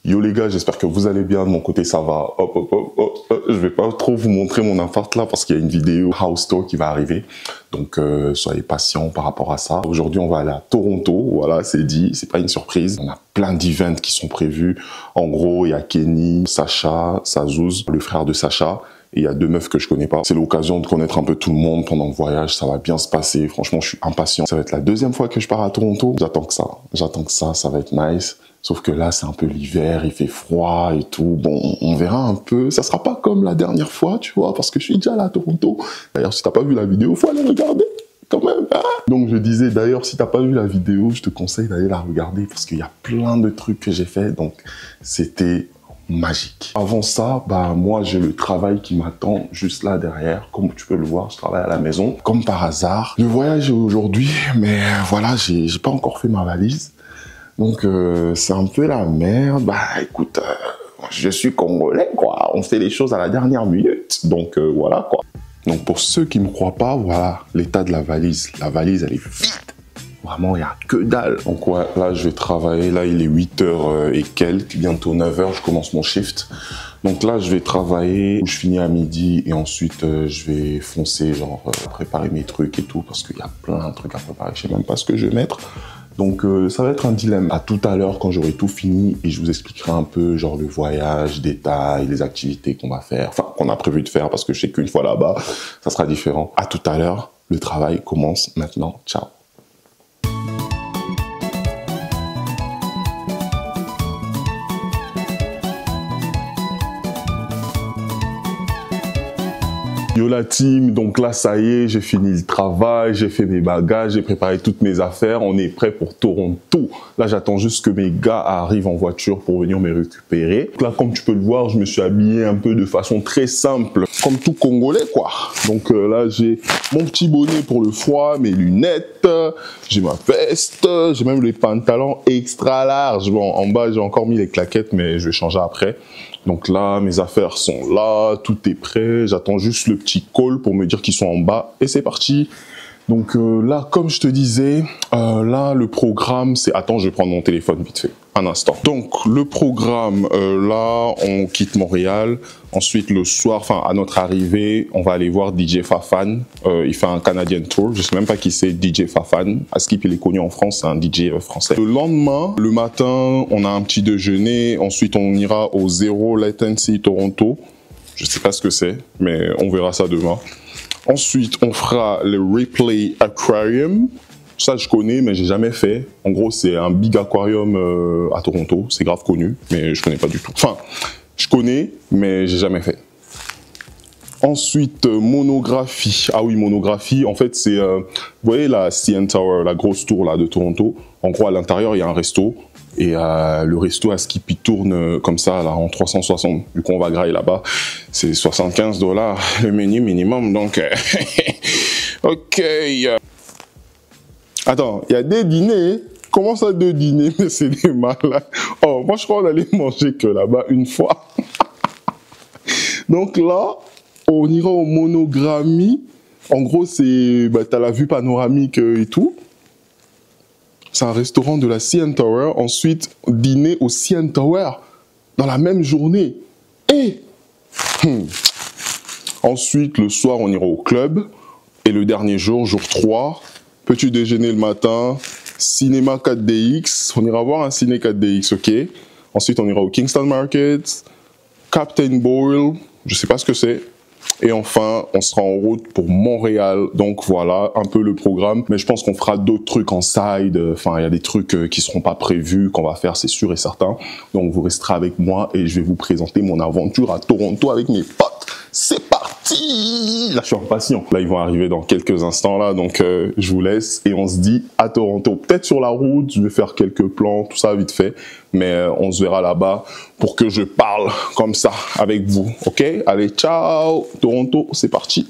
Yo les gars, j'espère que vous allez bien, de mon côté ça va. Je vais pas trop vous montrer mon appart là parce qu'il y a une vidéo house tour qui va arriver. Donc soyez patients par rapport à ça. Aujourd'hui on va aller à Toronto, voilà c'est dit, c'est pas une surprise. On a plein d'events qui sont prévus. En gros il y a Kenny, Sacha, Sazouz, le frère de Sacha. Et il y a deux meufs que je connais pas. C'est l'occasion de connaître un peu tout le monde pendant le voyage. Ça va bien se passer. Franchement, je suis impatient. Ça va être la deuxième fois que je pars à Toronto. J'attends que ça. Ça va être nice. Sauf que là, c'est un peu l'hiver, il fait froid et tout. Bon, on verra un peu. Ça sera pas comme la dernière fois, tu vois, parce que je suis déjà là à Toronto. D'ailleurs, si t'as pas vu la vidéo, faut aller regarder. Quand même, hein. Donc je disais d'ailleurs, si t'as pas vu la vidéo, je te conseille d'aller la regarder parce qu'il y a plein de trucs que j'ai fait. Donc c'était magique. Avant ça, moi j'ai le travail qui m'attend juste là derrière. Comme tu peux le voir, je travaille à la maison. Comme par hasard, le voyage est aujourd'hui, mais voilà, j'ai pas encore fait ma valise. Donc c'est un peu la merde. Écoute, je suis congolais quoi. On fait les choses à la dernière minute. Donc voilà quoi. Donc pour ceux qui me croient pas, voilà l'état de la valise. La valise elle est vide. Vraiment, il n'y a que dalle. Donc ouais, là, je vais travailler. Là, il est 8h et quelques. Bientôt 9h, je commence mon shift. Donc là, je vais travailler. Je finis à midi et ensuite, je vais foncer, genre, préparer mes trucs et tout parce qu'il y a plein de trucs à préparer. Je sais même pas ce que je vais mettre. Donc ça va être un dilemme. À tout à l'heure, quand j'aurai tout fini et je vous expliquerai un peu, genre, le voyage, détails, les activités qu'on va faire. Enfin, qu'on a prévu de faire parce que je sais qu'une fois là-bas, ça sera différent. À tout à l'heure. Le travail commence maintenant. Ciao. Yo la team, donc là ça y est, j'ai fini le travail, j'ai fait mes bagages, j'ai préparé toutes mes affaires, on est prêt pour Toronto. Là j'attends juste que mes gars arrivent en voiture pour venir me récupérer. Donc là comme tu peux le voir, je me suis habillé un peu de façon très simple, comme tout Congolais quoi. Donc là j'ai mon petit bonnet pour le froid, mes lunettes, j'ai ma veste, j'ai même les pantalons extra larges. Bon en bas j'ai encore mis les claquettes mais je vais changer après. Donc là, mes affaires sont là, tout est prêt. J'attends juste le petit call pour me dire qu'ils sont en bas. Et c'est parti. Donc là, comme je te disais, là, le programme, c'est... Attends, je vais prendre mon téléphone vite fait. Un instant. Donc, le programme, là, on quitte Montréal. Ensuite, le soir, enfin, à notre arrivée, on va aller voir DJ Fafan. Il fait un Canadian Tour. Je sais même pas qui c'est, DJ Fafan. Askip, il est connu en France, c'est un DJ français. Le lendemain, le matin, on a un petit déjeuner. Ensuite, on ira au Zero Latency Toronto. Je sais pas ce que c'est, mais on verra ça demain. Ensuite, on fera le Replay Aquarium. Ça, je connais, mais j'ai jamais fait. En gros, c'est un big aquarium à Toronto. C'est grave connu, mais je connais pas du tout. Enfin, je connais, mais j'ai jamais fait. Ensuite, monographie. Ah oui, monographie. En fait, c'est, vous voyez la CN Tower, la grosse tour là de Toronto. En gros, à l'intérieur, il y a un resto. Et le resto à Skip, il tourne comme ça, là, en 360. Du coup, on va grailler là-bas. C'est 75$ le menu minimum. Donc, ok. Attends, il y a des dîners. Comment ça, deux dîners? Mais c'est des malades. Oh, moi, je crois qu'on allait manger que là-bas une fois. Donc là, on ira au monographie. En gros, c'est, t'as la vue panoramique et tout. C'est un restaurant de la CN Tower. Ensuite, dîner au CN Tower dans la même journée. Et ensuite, le soir, on ira au club. Et le dernier jour, jour 3, petit déjeuner le matin, cinéma 4DX. On ira voir un ciné 4DX, ok. Ensuite, on ira au Kingston Market, Captain Boyle, je sais pas ce que c'est. Et enfin, on sera en route pour Montréal. Donc voilà, un peu le programme. Mais je pense qu'on fera d'autres trucs en side. Enfin, il y a des trucs qui seront pas prévus, qu'on va faire, c'est sûr et certain. Donc vous resterez avec moi et je vais vous présenter mon aventure à Toronto avec mes potes. C'est parti! Là, je suis impatient. Là, ils vont arriver dans quelques instants là. Donc je vous laisse et on se dit à Toronto. Peut-être sur la route, je vais faire quelques plans, tout ça vite fait. Mais on se verra là-bas pour que je parle comme ça avec vous, ok? Allez, ciao! Toronto, c'est parti!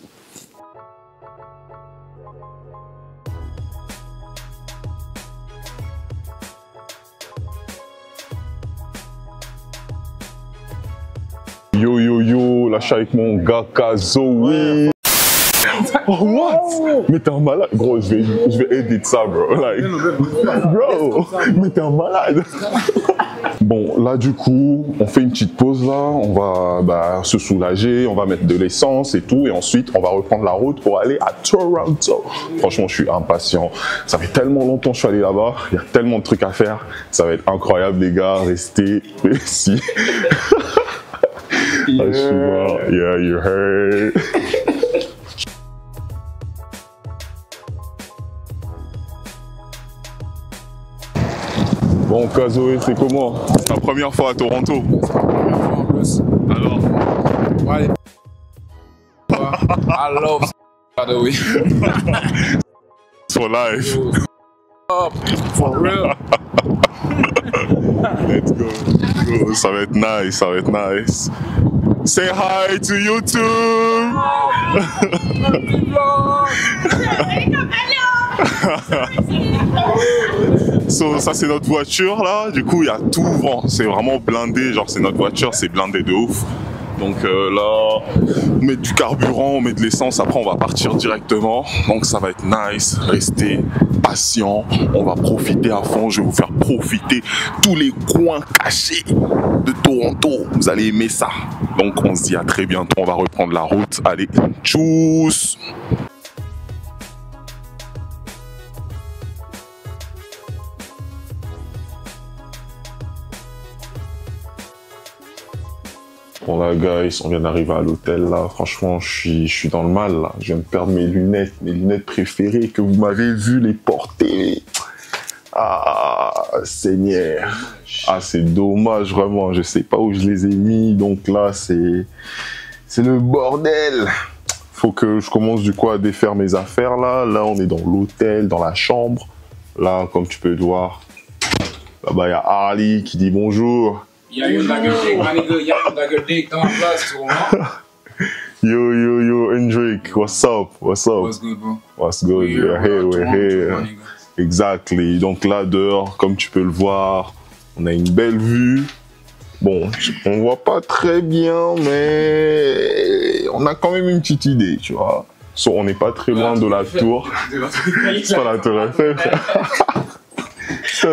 Yo, yo, yo, là, je suis avec mon gars Kazo, oui! Oh, what? Mais t'es un malade. Gros, je vais edit ça, bro. Like, bro, mais t'es un malade. Bon, là du coup, on fait une petite pause là, on va se soulager, on va mettre de l'essence et tout, et ensuite on va reprendre la route pour aller à Toronto. Franchement, je suis impatient. Ça fait tellement longtemps que je suis allé là-bas, il y a tellement de trucs à faire. Ça va être incroyable les gars, restez ici. Yeah. Je suis mort. Yeah, you heard. Bon, Kazoé, c'est comment? Ta première fois à Toronto? C'est ma première fois en plus. Alors? Ouais. I love by the way. For life. For real. Let's go. Let's go. Ça va être nice, ça va être nice. Say hi to YouTube. So, ça c'est notre voiture là, du coup il y a tout vent, c'est vraiment blindé, genre c'est notre voiture, c'est blindé de ouf. Donc là, on met du carburant, on met de l'essence, après on va partir directement. Donc ça va être nice, restez patient, on va profiter à fond, je vais vous faire profiter tous les coins cachés de Toronto, vous allez aimer ça. Donc on se dit à très bientôt, on va reprendre la route, allez, tchuss. Bon là guys, on vient d'arriver à l'hôtel là, franchement je suis dans le mal là, je viens de perdre mes lunettes préférées que vous m'avez vu les porter. Ah Seigneur, ah c'est dommage vraiment, je sais pas où je les ai mis, donc là c'est le bordel. Faut que je commence du coup à défaire mes affaires là, on est dans l'hôtel, dans la chambre, là comme tu peux le voir, là-bas il y a Harley qui dit bonjour. Y'a une Dagger my nigga, y'a une Dagger dans la place, tu vois. Yo, Hendrik, what's up? What's good, bro? What's good? We're here. Exactly. Donc là, dehors, comme tu peux le voir, on a une belle vue. Bon, on voit pas très bien, mais on a quand même une petite idée, tu vois. So, on n'est pas très loin de la tour. C'est pas la tour Eiffel.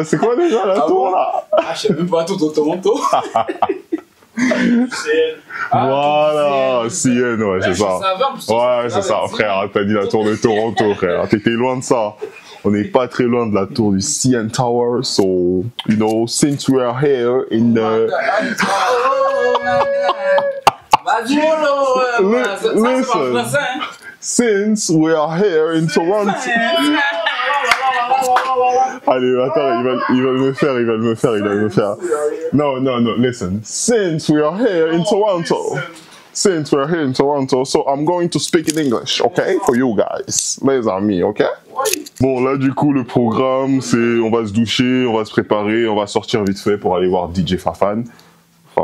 C'est quoi déjà la tour là? Ah, je sais même pas tout au Toronto. Voilà, CN, ouais, c'est ça. Ouais, c'est ça, frère. T'as dit la tour de Toronto, frère. T'étais loin de ça. On n'est pas très loin de la tour du CN Tower. So, you know, since we are here in the. Listen, since we are here in Toronto. Allez, attends, il va me faire. No, listen. Since we are here in Toronto, so I'm going to speak in English, okay? For you guys, les amis, okay? Bon, là, du coup, le programme, c'est on va se doucher, on va se préparer, on va sortir vite fait pour aller voir DJ Fafan, je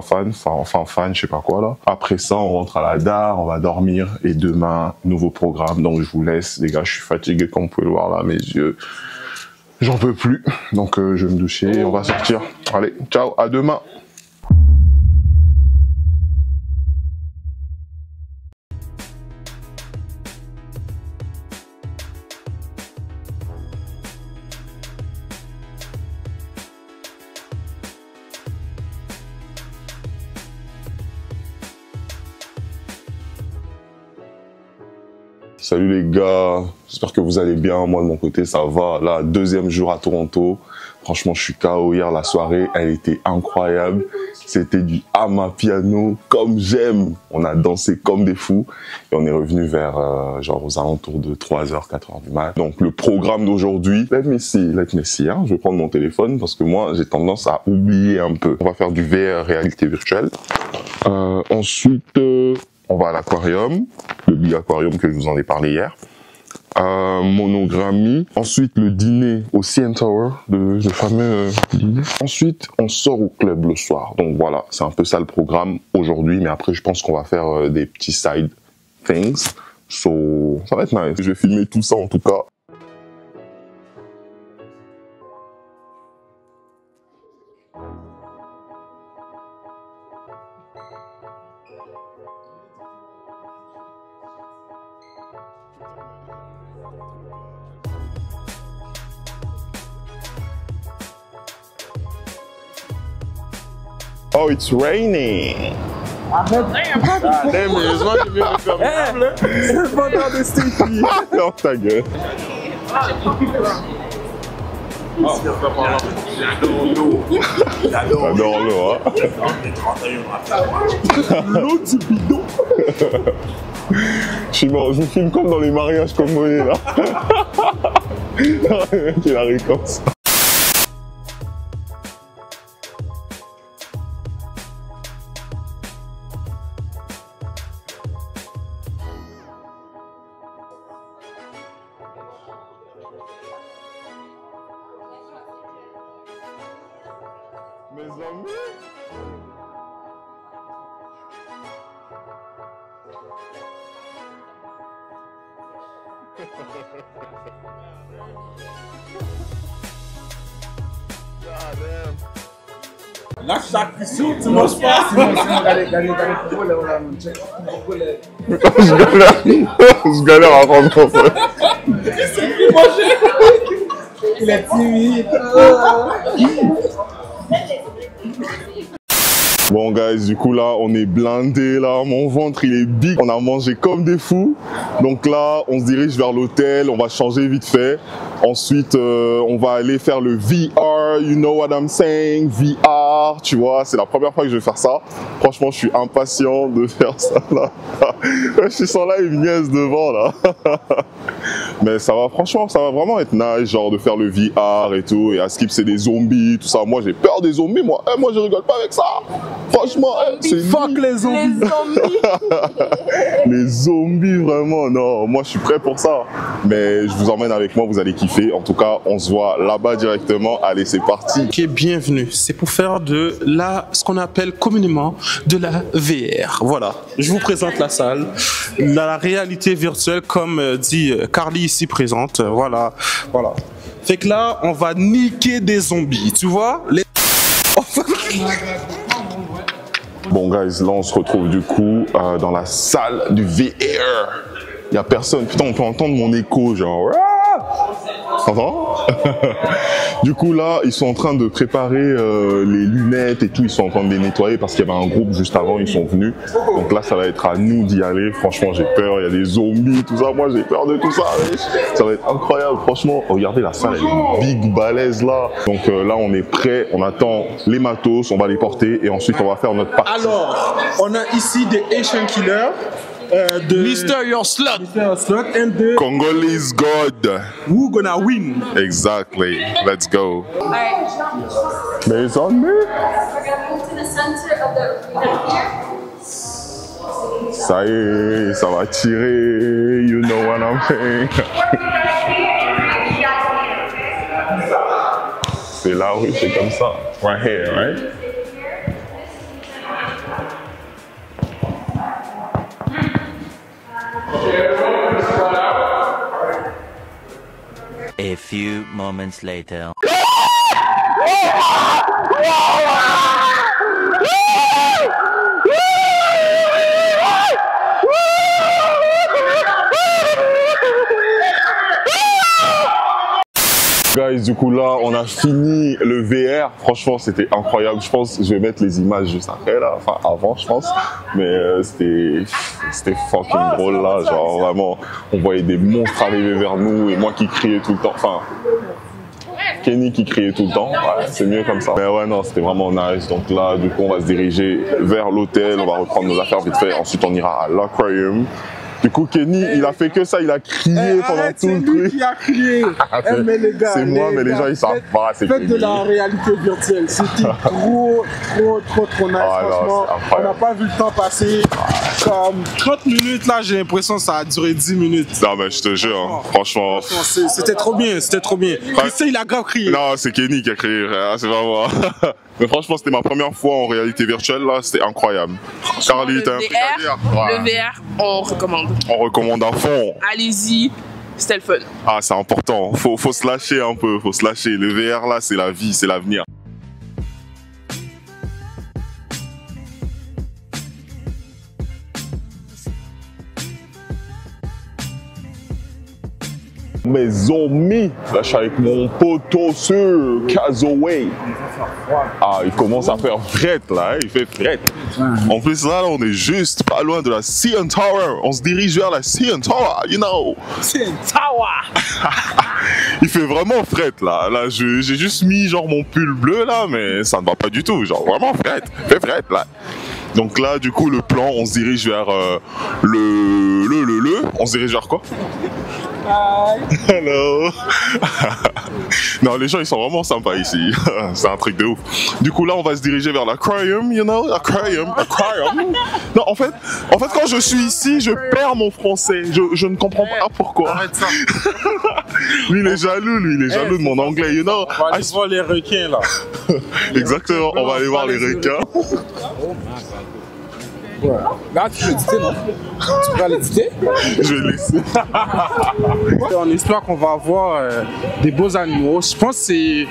sais pas quoi, là. Après ça, on rentre à la DAR, on va dormir, et demain, nouveau programme. Donc, je vous laisse, les gars, je suis fatigué, comme vous pouvez le voir là, mes yeux. J'en peux plus, donc je vais me doucher, on va sortir. Allez, ciao, à demain. Salut les gars, j'espère que vous allez bien, moi de mon côté ça va, là deuxième jour à Toronto, franchement je suis KO hier, la soirée elle était incroyable, c'était du Amapiano comme j'aime, on a dansé comme des fous et on est revenu vers genre aux alentours de 3h, 4h du mat. Donc le programme d'aujourd'hui, let me see, hein, je vais prendre mon téléphone parce que moi j'ai tendance à oublier un peu. On va faire du VR, réalité virtuelle, ensuite on va à l'aquarium, le big aquarium que je vous en ai parlé hier. Monogrammie. Ensuite, le dîner au CN Tower, le fameux dîner. Ensuite, on sort au club le soir. Donc voilà, c'est un peu ça le programme aujourd'hui. Mais après, je pense qu'on va faire des petits side things. So, ça va être nice. Je vais filmer tout ça en tout cas. Oh, it's raining. Damn, mais je vois que je vais me faire c'est le vendeur de Sticky. Non, ta gueule. J'adore l'eau, hein. L'eau du bidon. Je me filme comme dans les mariages congolais, là. Il arrive comme ça. Mes amis. Lâche ta cuisson, tu manges pas. Je galère à rendre compte. Il est timide. Bon guys, du coup là on est blindé là, mon ventre il est big, on a mangé comme des fous. Donc là on se dirige vers l'hôtel, on va changer vite fait. Ensuite on va aller faire le VR, you know what I'm saying, VR, tu vois, c'est la première fois que je vais faire ça. Franchement je suis impatient de faire ça là. Je sens là une niaise devant là. Mais ça va, franchement, ça va vraiment être nice, genre de faire le VR et tout. Et à Skip, c'est des zombies, tout ça. Moi, j'ai peur des zombies, moi. Moi, je rigole pas avec ça. Franchement, c'est fuck les zombies. Les zombies. les zombies, vraiment, non. Moi, je suis prêt pour ça. Mais je vous emmène avec moi, vous allez kiffer. En tout cas, on se voit là-bas directement. Allez, c'est parti. Ok, bienvenue. C'est pour faire de ce qu'on appelle communément de la VR. Voilà. Je vous présente la salle. La réalité virtuelle, comme dit Carly ici présente. Voilà. Voilà. Fait que là, on va niquer des zombies. Tu vois? Bon, guys, là, on se retrouve du coup dans la salle du VR. Il n'y a personne. Putain, on peut entendre mon écho, genre. T'entends? Du coup, là, ils sont en train de préparer les lunettes et tout. Ils sont en train de les nettoyer parce qu'il y avait un groupe juste avant. Ils sont venus. Donc là, ça va être à nous d'y aller. Franchement, j'ai peur. Il y a des zombies, tout ça. Moi, j'ai peur de tout ça. Ça va être incroyable. Franchement, regardez la salle. Elle est big, balèze là. Donc là, on est prêt. On attend les matos. On va les porter. Et ensuite, on va faire notre partie. Alors, on a ici des Asian Killers. De Mr. Your Slut. Mr. Slot and the Congolese God. Who Gonna Win. Exactly. Let's go. Alright, Mais it's on me. we're gonna move to the center of the arena here. Ça y est, ça va tirer. You know what I'm saying. C'est là, oui, c'est comme ça. Right here, right? A few moments later. Guys, du coup là, on a fini le VR. Franchement, c'était incroyable. Je pense que je vais mettre les images juste après là, enfin avant, je pense. Mais c'était fucking drôle là. Genre vraiment, on voyait des monstres arriver vers nous et moi qui criais tout le temps. Enfin, Kenny qui criait tout le temps. Ouais, c'est mieux comme ça. Mais ouais, non, c'était vraiment nice. Donc là, du coup, on va se diriger vers l'hôtel. On va reprendre nos affaires vite fait. Ensuite, on ira à l'aquarium. Du coup, Kenny, il a fait que ça, il a crié pendant tout le truc. Qui a crié. Mais les gars, c'est moi, mais les gens, ils savent pas. C'est faites de la réalité virtuelle. C'était trop nice. Franchement, on n'a pas vu le temps passer. Comme 30 minutes, là, j'ai l'impression que ça a duré 10 minutes. Non, mais je te jure, hein, franchement. C'était trop bien, c'était trop bien. Christian, il a grave crié. Non, c'est Kenny qui a crié, c'est pas moi. Mais franchement, c'était ma première fois en réalité virtuelle, là, c'était incroyable. Carly, t'as un truc à dire? Le VR, on recommande. On recommande à fond. Allez-y, c'était le fun. Ah, c'est important. Faut se lâcher un peu, faut se lâcher. Le VR, là, c'est la vie, c'est l'avenir. mes amis. Là, je suis avec mon poteau sur Cazaway. Ah, il commence à faire fret là, hein, il fait fret. En plus là, on est juste pas loin de la CN Tower. On se dirige vers la CN Tower, you know. CN Tower. Il fait vraiment fret là. Là, j'ai juste mis genre mon pull bleu là, mais ça ne va pas du tout. Genre vraiment fret, il fait fret là. Donc là, du coup, le plan, on se dirige vers on se dirige vers quoi? Hello. Non, les gens, ils sont vraiment sympas ici. C'est un truc de ouf. Du coup, là, on va se diriger vers l'aquarium, you know? Aquarium. Non, en fait, quand je suis ici, je perds mon français. Je ne comprends pas pourquoi. Arrête ça. Lui, il est jaloux, de mon anglais, you know? On va aller voir les requins là. Exactement, on va aller voir les requins. Ouais. Là, tu peux l'éditer, non? Tu peux l'éditer? Je vais laisser. On espère qu'on va avoir des beaux animaux. Je pense que c'est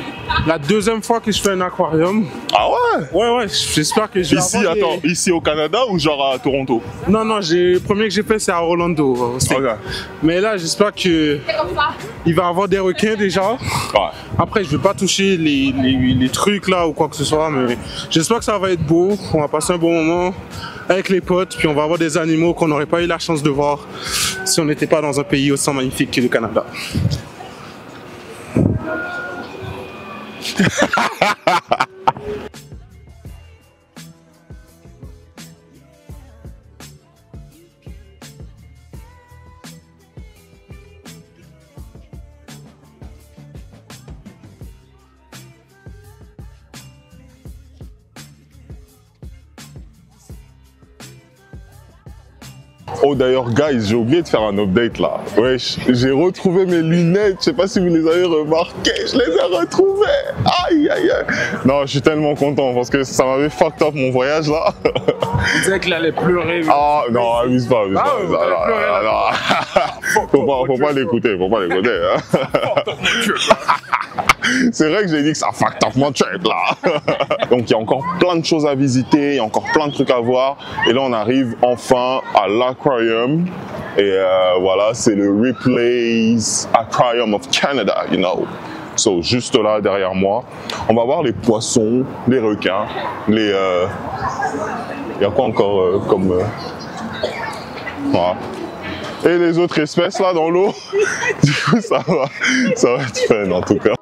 la deuxième fois que je fais un aquarium. Ah ouais? Ouais, j'espère que je vais Ici, avoir des... attends, ici au Canada ou genre à Toronto? Non, le premier que j'ai fait c'est à Orlando. Ok. Mais là, j'espère que il va y avoir des requins déjà. Ouais. Après, je vais pas toucher les trucs là ou quoi que ce soit, mais j'espère que ça va être beau. On va passer un bon moment avec les potes, puis on va avoir des animaux qu'on n'aurait pas eu la chance de voir si on n'était pas dans un pays aussi magnifique que le Canada. Oh d'ailleurs guys, j'ai oublié de faire un update là. Wesh, j'ai retrouvé mes lunettes, je sais pas si vous les avez remarquées, je les ai retrouvées. Aïe aïe aïe. Non, je suis tellement content parce que ça m'avait fucked up mon voyage là. Il disait qu'il allait pleurer. Ah non, abuse pas. Faut pas l'écouter, hein. C'est vrai que j'ai dit que ça fucked up mon trip là. Donc il y a encore plein de choses à visiter, il y a encore plein de trucs à voir. Et là on arrive enfin à l'aquarium. Et voilà, c'est le Ripley's Aquarium of Canada, you know. So, juste là derrière moi, on va voir les poissons, les requins, les... Il y a quoi encore comme... Voilà. Et les autres espèces là dans l'eau. Du coup ça va être fun en tout cas.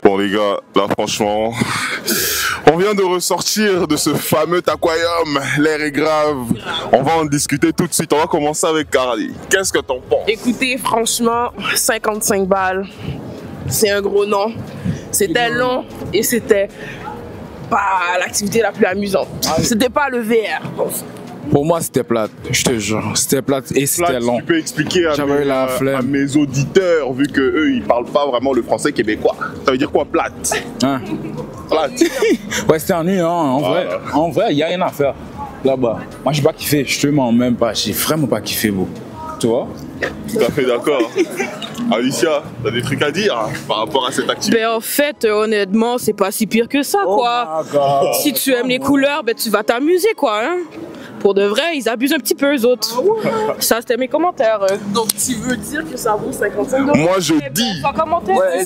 Bon les gars, là franchement, on vient de ressortir de ce fameux aquarium, l'air est grave, on va en discuter tout de suite, on va commencer avec Carly. Qu'est-ce que t'en penses? Écoutez, franchement, 55 balles, c'est un gros nom. C'était long et c'était pas l'activité la plus amusante. C'était pas le VR. Pour moi, c'était plate, je te jure. C'était plate et c'était long. Tu peux expliquer à mes auditeurs, vu que eux ils parlent pas vraiment le français québécois. Ça veut dire quoi, plate? Hein? Plate. Ouais, c'était ennuyant, hein. En vrai, il n'y a rien à faire là-bas. Moi, j'ai pas kiffé, je te mens même pas. J'ai vraiment pas kiffé, beau. Tu vois? Tout à fait d'accord. Alicia, t'as des trucs à dire par rapport à cette activité? Ben en fait, honnêtement, c'est pas si pire que ça, quoi. Si tu aimes les couleurs, ben tu vas t'amuser, quoi. Hein. Pour de vrai, ils abusent un petit peu, eux autres. Ça, c'était mes commentaires. Donc, tu veux dire que ça vaut 55 $? Moi, je dis,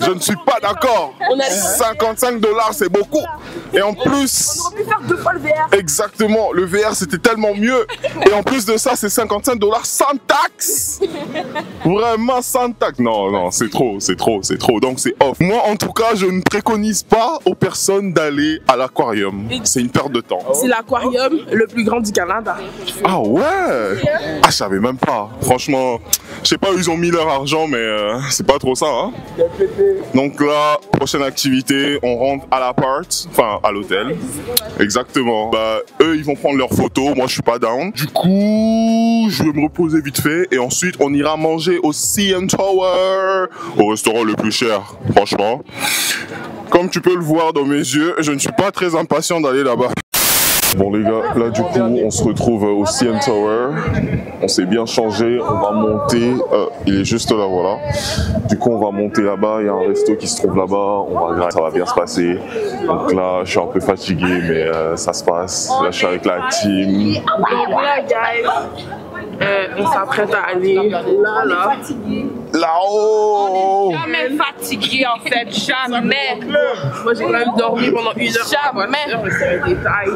je ne suis pas d'accord. 55 $, c'est beaucoup. Et en plus... On aurait pu faire 2 fois le VR. Exactement, le VR, c'était tellement mieux. Et en plus de ça, c'est 55 $ sans taxe. Vraiment sans taxe. Non, non, c'est trop, c'est trop, c'est trop. Donc, c'est off. Moi, en tout cas, je ne préconise pas aux personnes d'aller à l'aquarium. C'est une perte de temps. C'est l'aquarium le plus grand du Canada. Ah ouais? Ah, je savais même pas. Franchement, je sais pas où ils ont mis leur argent, mais c'est pas trop ça. Hein? Donc là, prochaine activité, on rentre à l'appart, enfin à l'hôtel. Exactement. Bah, eux, ils vont prendre leurs photos. Moi, je suis pas down. Du coup, je vais me reposer vite fait et ensuite, on ira manger au CN Tower, au restaurant le plus cher, franchement. Comme tu peux le voir dans mes yeux, je ne suis pas très impatient d'aller là-bas. Bon les gars, là du coup on se retrouve au CN Tower, on s'est bien changé, on va monter, il est juste là voilà, du coup on va monter là-bas, il y a un resto qui se trouve là-bas, on va ça va bien se passer, donc là je suis un peu fatigué mais ça se passe, là je suis avec la team. Voilà guys, on s'apprête à aller là. Là-haut! Jamais fatigué en fait, jamais. Moi j'ai quand même dormi pendant 1 heure. Jamais. C'est un détail.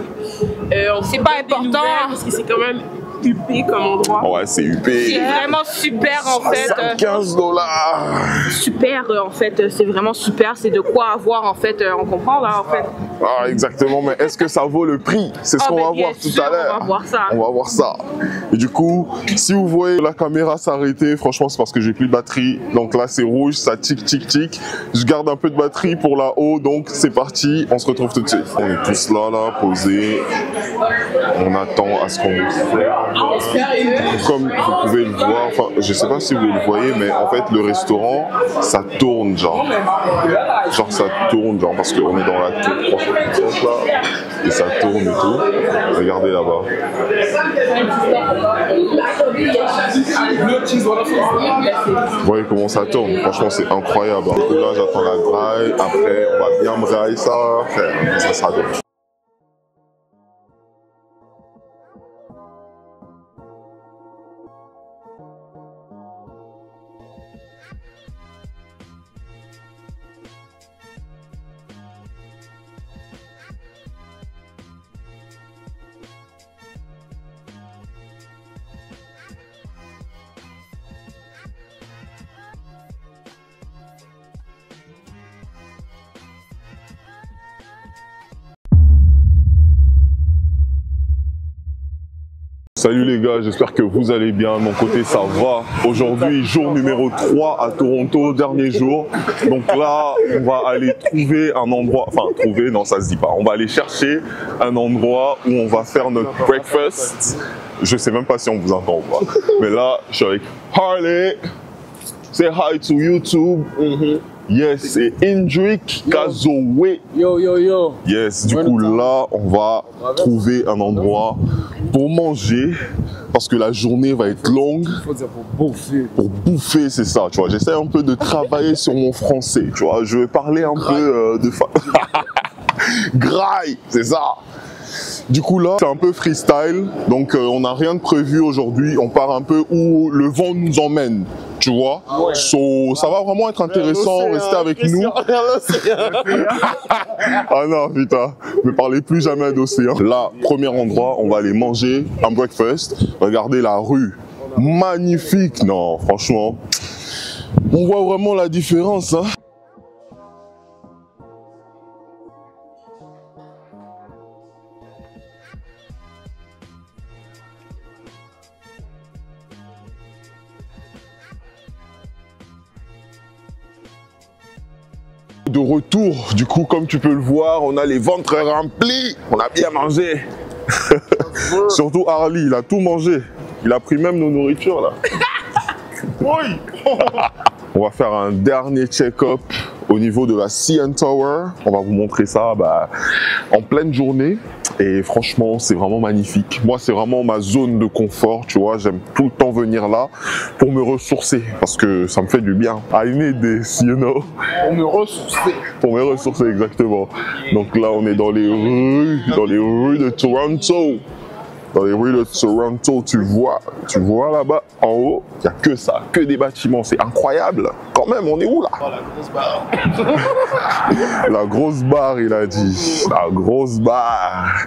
C'est pas important parce que c'est quand même huppé comme endroit. Ouais, c'est huppé. C'est vraiment super en fait. 15 $. Super en fait, c'est vraiment super. C'est de quoi avoir en fait, on comprend là en fait. Ah exactement, mais est-ce que ça vaut le prix? C'est ce qu'on va voir tout à l'heure. On va voir ça. On va voir ça. Et du coup, si vous voyez la caméra s'arrêter, franchement c'est parce que j'ai plus de batterie. Donc là c'est rouge, ça tic tic tic. Je garde un peu de batterie pour là-haut, donc c'est parti, on se retrouve tout de suite. On est tous là, posés. On attend à ce qu'on nous serve. Comme vous pouvez le voir, enfin je sais pas si vous le voyez, mais en fait le restaurant, ça tourne genre. Genre ça tourne genre parce qu'on est dans la tour. Là, et ça tourne et tout. Regardez là-bas. Vous voyez comment ça tourne. Franchement, c'est incroyable. Du coup, là, j'attends la graille. Après, on va bien me grailler ça. Ça sera bon. Salut les gars, j'espère que vous allez bien, de mon côté ça va. Aujourd'hui, jour numéro 3 à Toronto, dernier jour. Donc là, on va aller trouver un endroit, enfin trouver, non ça se dit pas. On va aller chercher un endroit où on va faire notre breakfast. Je sais même pas si on vous entend ou pas. Mais là, je suis avec Harley. Say hi to YouTube. Yes, et Hendrik Kazoé. Yo, yo, yo. Yes, du coup là, on va trouver un endroit pour manger parce que la journée va être longue. Faut dire pour bouffer. Pour bouffer, c'est ça, tu vois. J'essaie un peu de travailler sur mon français, tu vois. Je vais parler un peu de... Graille, c'est ça. Du coup là, c'est un peu freestyle, donc on n'a rien de prévu aujourd'hui. On part un peu où le vent nous emmène, tu vois. Ouais. So, ça va vraiment être intéressant, restez avec nous. Ah non, putain, ne parlez plus jamais d'océan. Là, premier endroit, on va aller manger un breakfast. Regardez la rue, magnifique, non, franchement. On voit vraiment la différence, hein. De retour, du coup, comme tu peux le voir, on a les ventres remplis, on a bien mangé. Surtout Harley, il a tout mangé. Il a pris même nos nourritures là. Oui. On va faire un dernier check-up au niveau de la CN Tower. On va vous montrer ça en pleine journée. Et franchement, c'est vraiment magnifique. Moi, c'est vraiment ma zone de confort, tu vois. J'aime tout le temps venir là pour me ressourcer parce que ça me fait du bien. I need this, you know. Pour me ressourcer. Pour me ressourcer, exactement. Donc là, on est dans les rues de Toronto. Dans les rues de Toronto, tu vois là-bas, en haut, il n'y a que ça, que des bâtiments. C'est incroyable. Quand même, on est où là? Oh, la grosse barre. La grosse barre, il a dit. La grosse barre.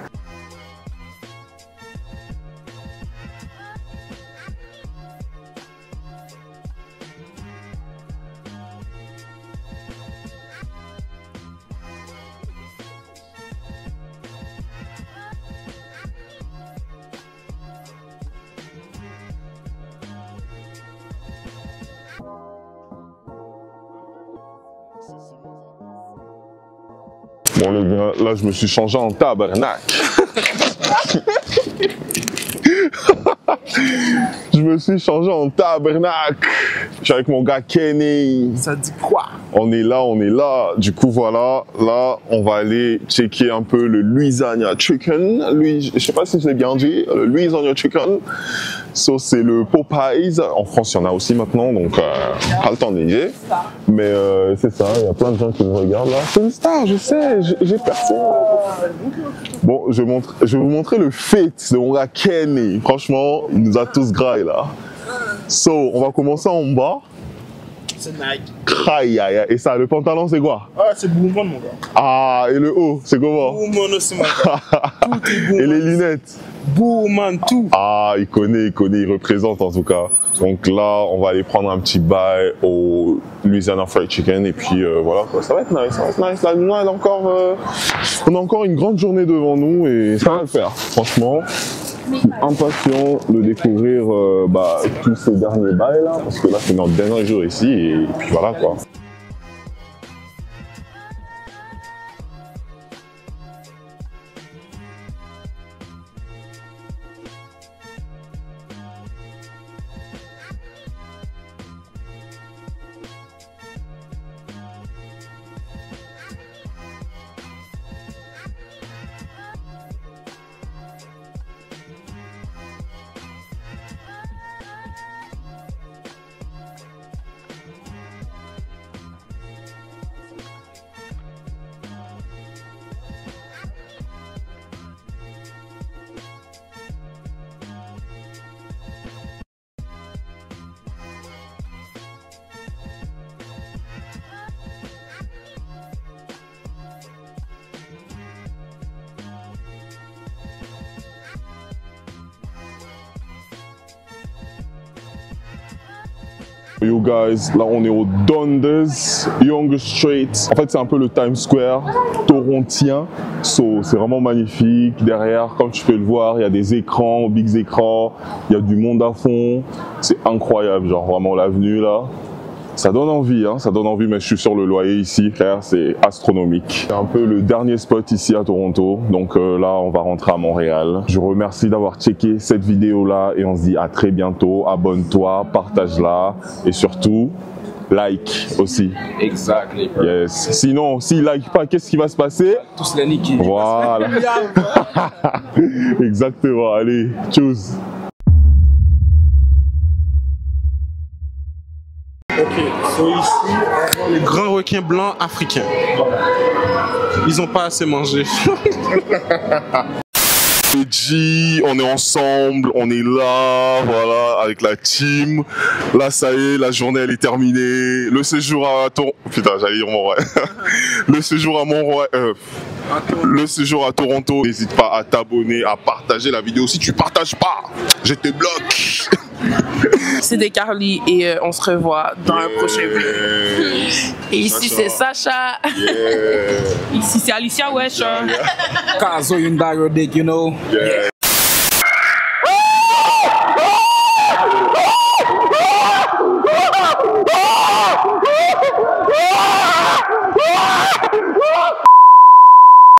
Bon les gars, là je me suis changé en tabernacle. Je me suis changé en tabernacle. Je suis avec mon gars Kenny. Ça dit quoi? On est là. Du coup voilà, là on va aller checker un peu le Louisiana Chicken. Je sais pas si je l'ai bien dit, le Louisiana Chicken. Ça c'est le Popeyes. En France il y en a aussi maintenant, donc pas le temps d'y aller. Mais c'est ça, il y a plein de gens qui me regardent là. C'est une star, je sais, j'ai percé. Bon, je vais vous montrer le fit de mon gars Kenny. Franchement, il nous a tous graillé là. So, on va commencer en bas. C'est Nike. Et ça, le pantalon c'est quoi? Ah, c'est Booman mon gars. Ah, et le haut, c'est comment? Booman aussi mon gars. Tout est Booman. Et les lunettes? Booman, tout. Ah, il connaît, il représente en tout cas. Donc là, on va aller prendre un petit bail au Louisiana Fried Chicken et puis voilà quoi. Ça va être nice, La Luna, on a encore une grande journée devant nous et ça va le faire. Franchement, je suis impatient de découvrir tous ces derniers bails là parce que là c'est notre dernier jour ici et puis voilà quoi. Yo guys, là on est au Dundas, Yonge Street. En fait c'est un peu le Times Square torontien. So, c'est vraiment magnifique. Derrière, comme tu peux le voir, il y a des écrans, big écrans. Il y a du monde à fond. C'est incroyable, genre vraiment l'avenue là. Ça donne envie, hein, mais je suis sur le loyer ici, frère, c'est astronomique. C'est un peu le dernier spot ici à Toronto, donc là, on va rentrer à Montréal. Je vous remercie d'avoir checké cette vidéo-là et on se dit à très bientôt. Abonne-toi, partage-la et surtout, like aussi. Exactly. Yes. Sinon, s'il like pas, qu'est-ce qui va se passer? Tous les niquer. Voilà. Exactement, allez, tchuss. Ok, so ici, on voit les grands requins blancs africains. Ils n'ont pas assez mangé. G, on est ensemble, on est là, voilà, avec la team. Là, ça y est, la journée elle est terminée. Le séjour à Toronto, putain, j'allais dire Montréal. Le séjour à Montréal. Le séjour à Toronto. N'hésite pas à t'abonner, à partager la vidéo. Si tu partages pas, je te bloque. C'était Carly et on se revoit dans un prochain vidéo. Et ici c'est Sacha. Yeah. Ici c'est Alicia Wesh. Kazo Yundaro Dick, you know. Yeah.